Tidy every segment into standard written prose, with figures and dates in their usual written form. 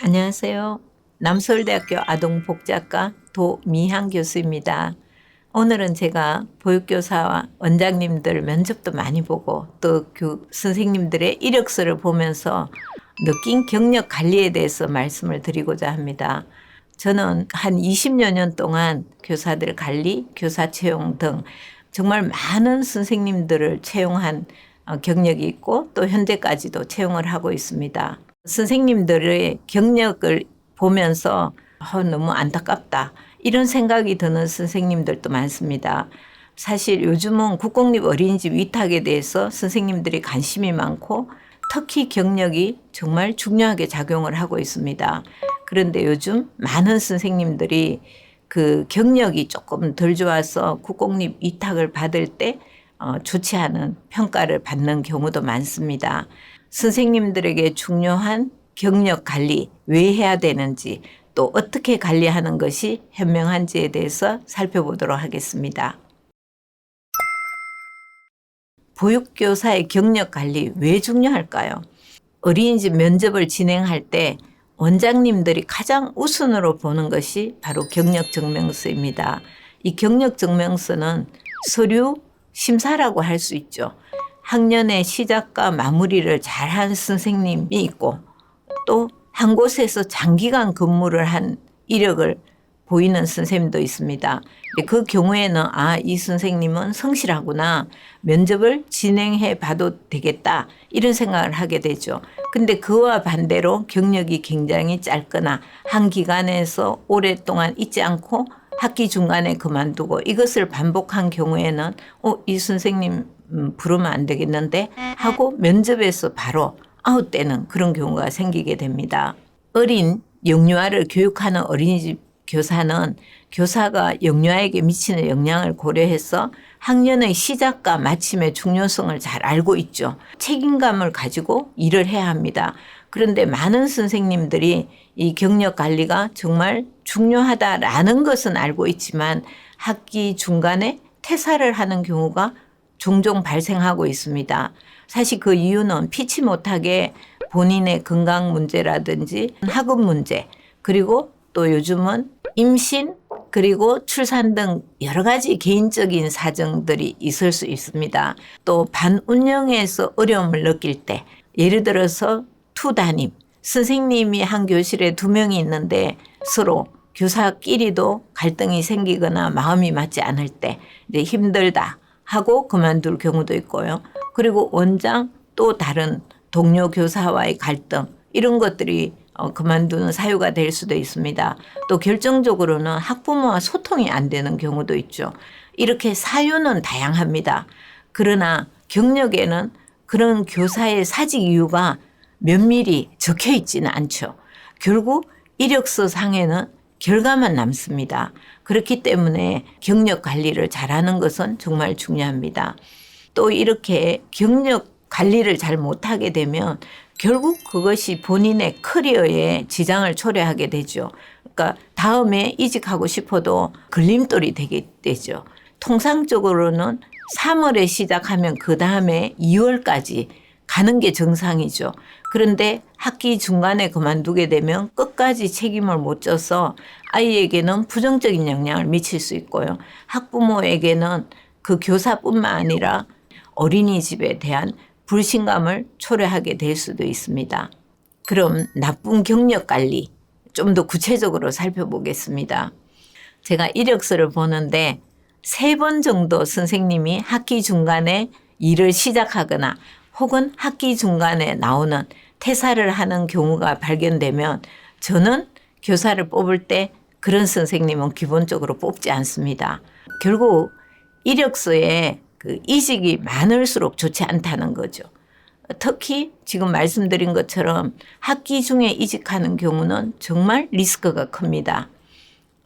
안녕하세요. 남서울대학교 아동복지학과 도미향 교수입니다. 오늘은 제가 보육교사와 원장님들 면접도 많이 보고 또 선생님들의 이력서를 보면서 느낀 경력 관리에 대해서 말씀을 드리고자 합니다. 저는 한 20여 년 동안 교사들 관리, 교사 채용 등 정말 많은 선생님들을 채용한 경력이 있고 또 현재까지도 채용을 하고 있습니다. 선생님들의 경력을 보면서 너무 안타깝다 이런 생각이 드는 선생님들도 많습니다. 사실 요즘은 국공립 어린이집 위탁에 대해서 선생님들이 관심이 많고 특히 경력이 정말 중요하게 작용을 하고 있습니다. 그런데 요즘 많은 선생님들이 그 경력이 조금 덜 좋아서 국공립 위탁을 받을 때 좋지 않은 평가를 받는 경우도 많습니다. 선생님들에게 중요한 경력 관리 왜 해야 되는지 또 어떻게 관리하는 것이 현명한지에 대해서 살펴보도록 하겠습니다. 보육교사의 경력 관리 왜 중요할까요? 어린이집 면접을 진행할 때 원장님들이 가장 우선으로 보는 것이 바로 경력증명서입니다. 이 경력증명서는 서류 심사라고 할 수 있죠. 학년의 시작과 마무리를 잘한 선생님이 있고 또 한 곳에서 장기간 근무를 한 이력을 보이는 선생님도 있습니다. 그 경우에는 이 선생님은 성실하구나. 면접을 진행해 봐도 되겠다. 이런 생각을 하게 되죠. 근데 그와 반대로 경력이 굉장히 짧거나 한 기관에서 오랫동안 있지 않고 학기 중간에 그만두고 이것을 반복한 경우에는 이 선생님 부르면 안 되겠는데 하고 면접에서 바로 아웃되는 그런 경우가 생기게 됩니다. 어린 영유아를 교육하는 어린이집 교사는 교사가 영유아에게 미치는 영향을 고려해서 학년의 시작과 마침의 중요성을 잘 알고 있죠. 책임감을 가지고 일을 해야 합니다. 그런데 많은 선생님들이 이 경력 관리가 정말 중요하다라는 것은 알고 있지만 학기 중간에 퇴사를 하는 경우가 종종 발생하고 있습니다. 사실 그 이유는 피치 못하게 본인의 건강 문제라든지 학업 문제 그리고 또 요즘은 임신 그리고 출산 등 여러 가지 개인적인 사정들이 있을 수 있습니다. 또 반 운영에서 어려움을 느낄 때 예를 들어서 투담임 선생님이 한 교실에 2명이 있는데 서로 교사끼리도 갈등이 생기거나 마음이 맞지 않을 때 이제 힘들다 하고 그만둘 경우도 있고요. 그리고 원장 또 다른 동료 교사와의 갈등 이런 것들이 그만두는 사유가 될 수도 있습니다. 또 결정적으로는 학부모와 소통이 안 되는 경우도 있죠. 이렇게 사유는 다양합니다. 그러나 경력에는 그런 교사의 사직 이유가 면밀히 적혀 있지는 않죠. 결국 이력서 상에는 결과만 남습니다. 그렇기 때문에 경력 관리를 잘하는 것은 정말 중요합니다. 또 이렇게 경력 관리를 잘 못하게 되면 결국 그것이 본인의 커리어에 지장을 초래하게 되죠. 그러니까 다음에 이직하고 싶어도 걸림돌이 되게 되죠. 통상적으로는 3월에 시작하면 그 다음에 2월까지 가는 게 정상이죠. 그런데 학기 중간에 그만두게 되면 끝까지 책임을 못 져서 아이에게는 부정적인 영향을 미칠 수 있고요. 학부모에게는 그 교사뿐만 아니라 어린이집에 대한 불신감을 초래하게 될 수도 있습니다. 그럼 나쁜 경력 관리 좀 더 구체적으로 살펴보겠습니다. 제가 이력서를 보는데 3번 정도 선생님이 학기 중간에 일을 시작하거나 혹은 학기 중간에 나오는 퇴사를 하는 경우가 발견되면 저는 교사를 뽑을 때 그런 선생님은 기본적으로 뽑지 않습니다. 결국 이력서에 그 이직이 많을수록 좋지 않다는 거죠. 특히 지금 말씀드린 것처럼 학기 중에 이직하는 경우는 정말 리스크가 큽니다.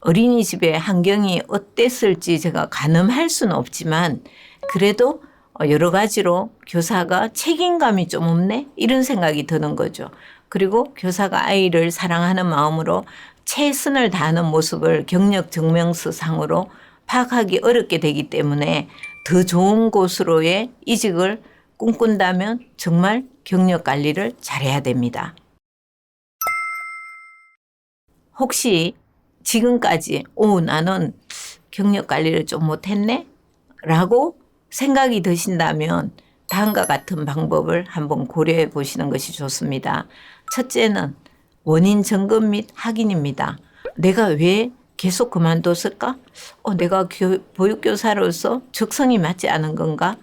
어린이집의 환경이 어땠을지 제가 가늠할 수는 없지만 그래도 여러 가지로 교사가 책임감이 좀 없네 이런 생각이 드는 거죠. 그리고 교사가 아이를 사랑하는 마음으로 최선을 다하는 모습을 경력 증명서 상으로 파악하기 어렵게 되기 때문에 더 좋은 곳으로의 이직을 꿈꾼다면 정말 경력 관리를 잘해야 됩니다. 혹시 지금까지 나는 경력 관리를 좀 못했네? 라고 생각이 드신다면 다음과 같은 방법을 한번 고려해 보시는 것이 좋습니다. 첫째는 원인 점검 및 확인입니다. 내가 왜 계속 그만뒀을까? 내가 보육교사로서 적성이 맞지 않은 건가?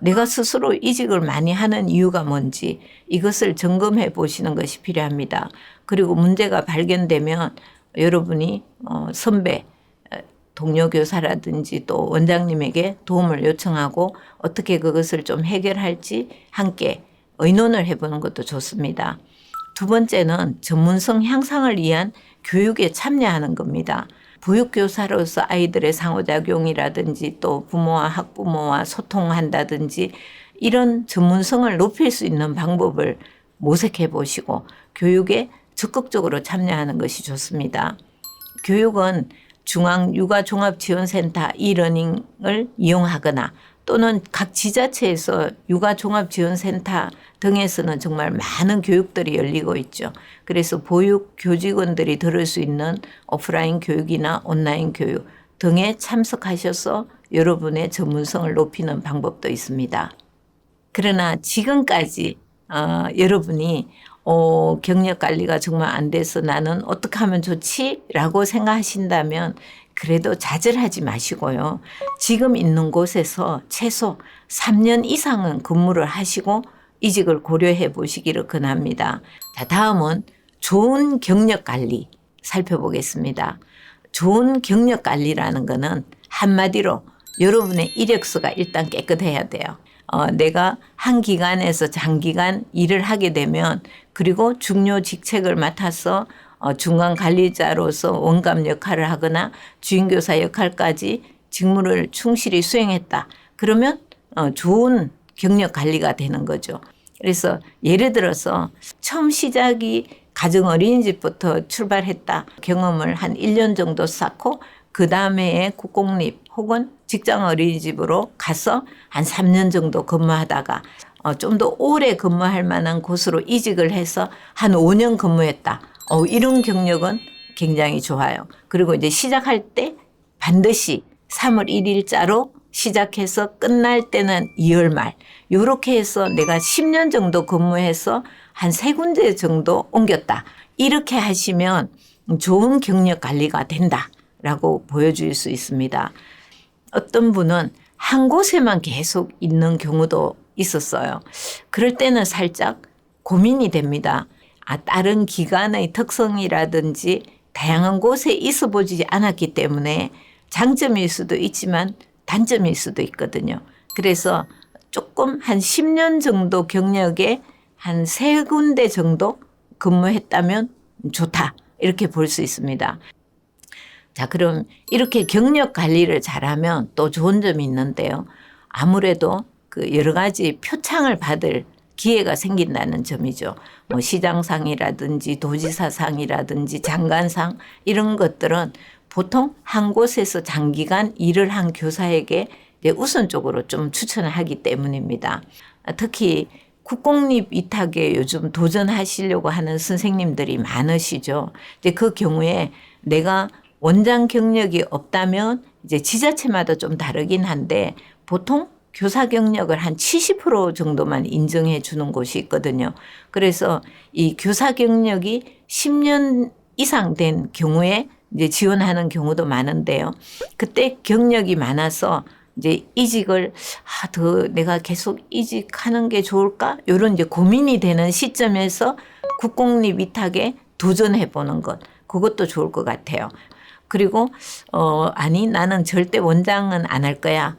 내가 스스로 이직을 많이 하는 이유가 뭔지 이것을 점검해 보시는 것이 필요합니다. 그리고 문제가 발견되면 여러분이 선배, 동료 교사라든지 또 원장님에게 도움을 요청하고 어떻게 그것을 좀 해결할지 함께 의논을 해보는 것도 좋습니다. 두 번째는 전문성 향상을 위한 교육에 참여하는 겁니다. 보육교사로서 아이들의 상호작용이라든지 또 부모와 학부모와 소통한다든지 이런 전문성을 높일 수 있는 방법을 모색해 보시고 교육에 적극적으로 참여하는 것이 좋습니다. 교육은 중앙육아종합지원센터 이러닝을 이용하거나 또는 각 지자체에서 육아종합지원센터 등에서는 정말 많은 교육들이 열리고 있죠. 그래서 보육 교직원들이 들을 수 있는 오프라인 교육이나 온라인 교육 등에 참석하셔서 여러분의 전문성을 높이는 방법도 있습니다. 그러나 지금까지 여러분이 경력 관리가 정말 안 돼서 나는 어떻게 하면 좋지? 라고 생각하신다면 그래도 좌절하지 마시고요. 지금 있는 곳에서 최소 3년 이상은 근무를 하시고 이직을 고려해 보시기를 권합니다. 자, 다음은 좋은 경력 관리 살펴보겠습니다. 좋은 경력 관리라는 것은 한마디로 여러분의 이력서가 일단 깨끗해야 돼요. 내가 한 기관에서 장기간 일을 하게 되면 그리고 중요 직책을 맡아서 중간 관리자로서 원감 역할을 하거나 주임교사 역할까지 직무를 충실히 수행했다. 그러면 좋은 경력 관리가 되는 거죠. 그래서 예를 들어서 처음 시작이 가정 어린이집부터 출발했다. 경험을 한 1년 정도 쌓고 그 다음에 국공립 혹은 직장 어린이집으로 가서 한 3년 정도 근무하다가 좀 더 오래 근무할 만한 곳으로 이직을 해서 한 5년 근무했다. 이런 경력은 굉장히 좋아요. 그리고 이제 시작할 때 반드시 3월 1일자로 시작해서 끝날 때는 2월 말. 이렇게 해서 내가 10년 정도 근무해서 한 3군데 정도 옮겼다. 이렇게 하시면 좋은 경력 관리가 된다라고 보여줄 수 있습니다. 어떤 분은 한 곳에만 계속 있는 경우도 있었어요. 그럴 때는 살짝 고민이 됩니다. 다른 기관의 특성이라든지 다양한 곳에 있어 보지 않았기 때문에 장점일 수도 있지만 단점일 수도 있거든요. 그래서 조금 한 10년 정도 경력에 한 3군데 정도 근무했다면 좋다. 이렇게 볼 수 있습니다. 자, 그럼 이렇게 경력 관리를 잘하면 또 좋은 점이 있는데요. 아무래도 그 여러 가지 표창을 받을 기회가 생긴다는 점이죠. 뭐 시장상이라든지 도지사상이라든지 장관상 이런 것들은 보통 한 곳에서 장기간 일을 한 교사에게 우선적으로 좀 추천을 하기 때문입니다. 특히 국공립 위탁에 요즘 도전하시려고 하는 선생님들이 많으시죠. 이제 그 경우에 내가 원장 경력이 없다면 이제 지자체마다 좀 다르긴 한데 보통 교사 경력을 한 70% 정도만 인정해 주는 곳이 있거든요. 그래서 이 교사 경력이 10년 이상 된 경우에 이제 지원하는 경우도 많은데요. 그때 경력이 많아서 이제 이직을 더 내가 계속 이직하는 게 좋을까? 이런 이제 고민이 되는 시점에서 국공립 위탁에 도전해 보는 것. 그것도 좋을 것 같아요. 그리고 아니 나는 절대 원장은 안 할 거야.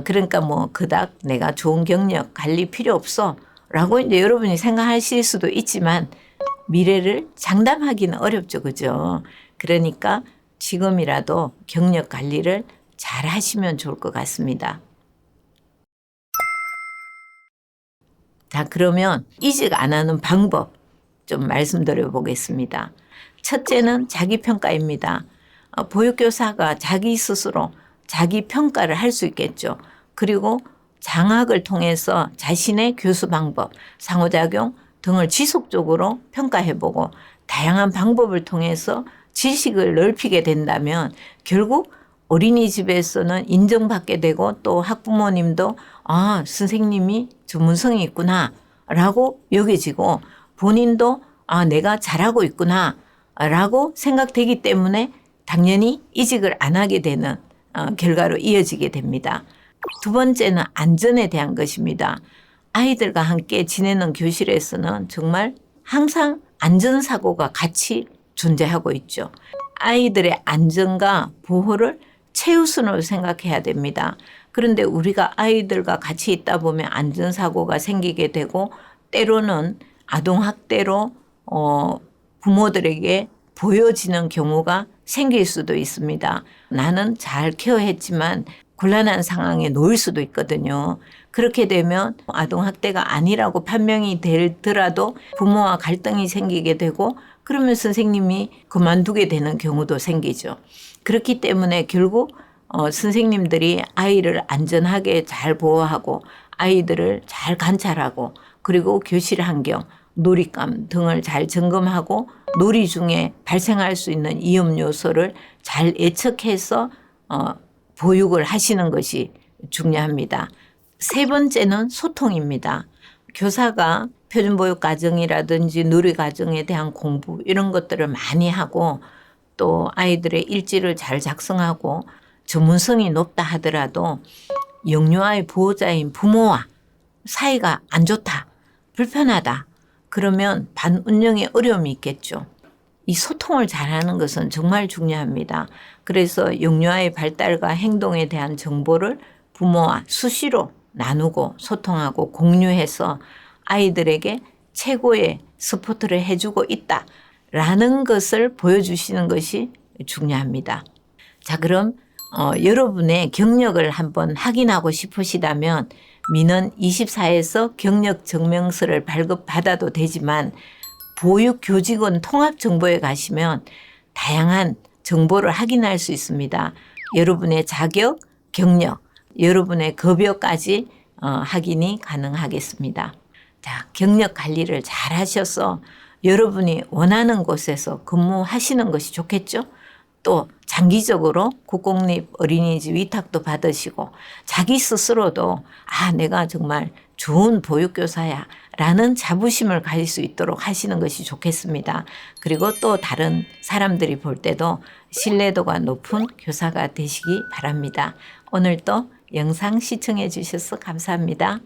그러니까 뭐 그닥 내가 좋은 경력 관리 필요 없어. 라고 이제 여러분이 생각하실 수도 있지만 미래를 장담하기는 어렵죠. 그죠? 그러니까 지금이라도 경력 관리를 잘 하시면 좋을 것 같습니다. 자, 그러면 이직 안 하는 방법 좀 말씀드려 보겠습니다. 첫째는 자기평가입니다. 보육교사가 자기 스스로 자기 평가를 할 수 있겠죠. 그리고 장학을 통해서 자신의 교수 방법, 상호작용 등을 지속적으로 평가해보고 다양한 방법을 통해서 지식을 넓히게 된다면 결국 어린이집에서는 인정받게 되고 또 학부모님도 아, 선생님이 전문성이 있구나 라고 여겨지고 본인도 아, 내가 잘하고 있구나 라고 생각되기 때문에 당연히 이직을 안 하게 되는 결과로 이어지게 됩니다. 두 번째는 안전에 대한 것입니다. 아이들과 함께 지내는 교실에서는 정말 항상 안전사고가 같이 존재하고 있죠. 아이들의 안전과 보호를 최우선으로 생각해야 됩니다. 그런데 우리가 아이들과 같이 있다 보면 안전사고가 생기게 되고 때로는 아동학대로 부모들에게 보여지는 경우가 생길 수도 있습니다. 나는 잘 케어했지만 곤란한 상황에 놓일 수도 있거든요. 그렇게 되면 아동학대가 아니라고 판명이 되더라도 부모와 갈등이 생기게 되고 그러면 선생님이 그만두게 되는 경우도 생기죠. 그렇기 때문에 결국 선생님들이 아이를 안전하게 잘 보호하고 아이들을 잘 관찰하고 그리고 교실 환경, 놀잇감 등을 잘 점검하고 놀이 중에 발생할 수 있는 위험 요소를 잘 예측해서 보육을 하시는 것이 중요합니다. 세 번째는 소통입니다. 교사가 표준보육과정이라든지 누리과정에 대한 공부 이런 것들을 많이 하고 또 아이들의 일지를 잘 작성하고 전문성이 높다 하더라도 영유아의 보호자인 부모와 사이가 안 좋다, 불편하다 그러면 반 운영에 어려움이 있겠죠. 이 소통을 잘하는 것은 정말 중요합니다. 그래서 영유아의 발달과 행동에 대한 정보를 부모와 수시로 나누고 소통하고 공유해서 아이들에게 최고의 서포트를 해주고 있다라는 것을 보여주시는 것이 중요합니다. 자, 그럼 여러분의 경력을 한번 확인하고 싶으시다면 민원24에서 경력 증명서를 발급받아도 되지만 보육교직원 통합정보에 가시면 다양한 정보를 확인할 수 있습니다. 여러분의 자격, 경력, 여러분의 급여까지 확인이 가능하겠습니다. 자, 경력 관리를 잘 하셔서 여러분이 원하는 곳에서 근무하시는 것이 좋겠죠? 또 장기적으로 국공립 어린이집 위탁도 받으시고 자기 스스로도 아, 내가 정말 좋은 보육교사야 라는 자부심을 가질 수 있도록 하시는 것이 좋겠습니다. 그리고 또 다른 사람들이 볼 때도 신뢰도가 높은 교사가 되시기 바랍니다. 오늘도 영상 시청해 주셔서 감사합니다.